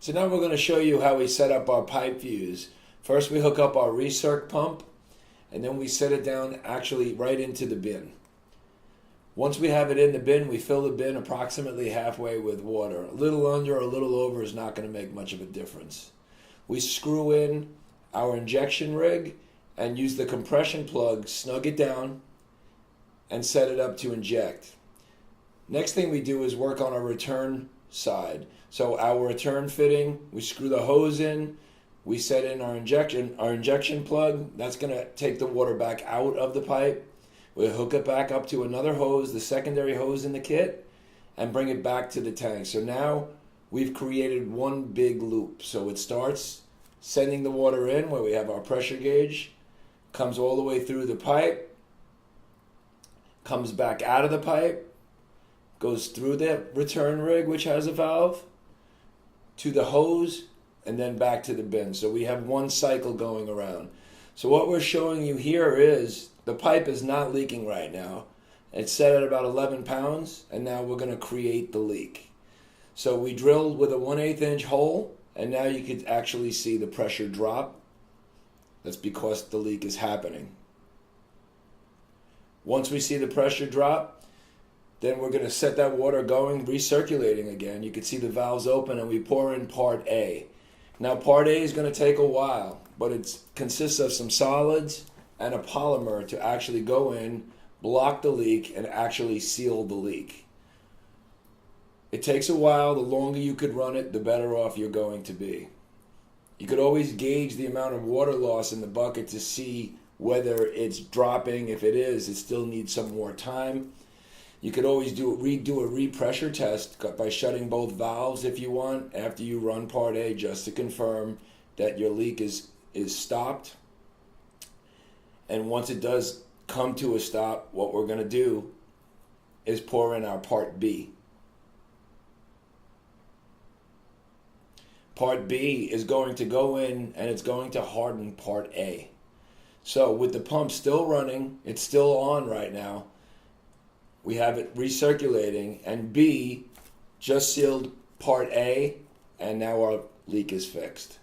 So now we're going to show you how we set up our PipeFuze. First we hook up our recirc pump, and then we set it down actually right into the bin. Once we have it in the bin, we fill the bin approximately halfway with water. A little under or a little over is not going to make much of a difference. We screw in our injection rig and use the compression plug, snug it down, and set it up to inject. Next thing we do is work on our return side. So our return fitting, we screw the hose in, we set in our injection plug. That's going to take the water back out of the pipe. We hook it back up to another hose, the secondary hose in the kit, and bring it back to the tank. So now we've created one big loop. So it starts sending the water in where we have our pressure gauge, comes all the way through the pipe, comes back out of the pipe, goes through the return rig, which has a valve, to the hose, and then back to the bin. So we have one cycle going around. So what we're showing you here is the pipe is not leaking right now. It's set at about 11 pounds, and now we're going to create the leak. So we drilled with a 1/8 inch hole, and now you can actually see the pressure drop. That's because the leak is happening. Once we see the pressure drop, then we're going to set that water going, recirculating again. You can see the valves open, and we pour in part A. Now part A is going to take a while, but it consists of some solids and a polymer to actually go in, block the leak, and actually seal the leak. It takes a while. The longer you could run it, the better off you're going to be. You could always gauge the amount of water loss in the bucket to see whether it's dropping. If it is, it still needs some more time. You could always redo a re-pressure test by shutting both valves if you want after you run part A, just to confirm that your leak is stopped. And once it does come to a stop, what we're going to do is pour in our part B. Part B is going to go in, and it's going to harden part A. So with the pump still running, it's still on right now, we have it recirculating, and B just sealed part A, and now our leak is fixed.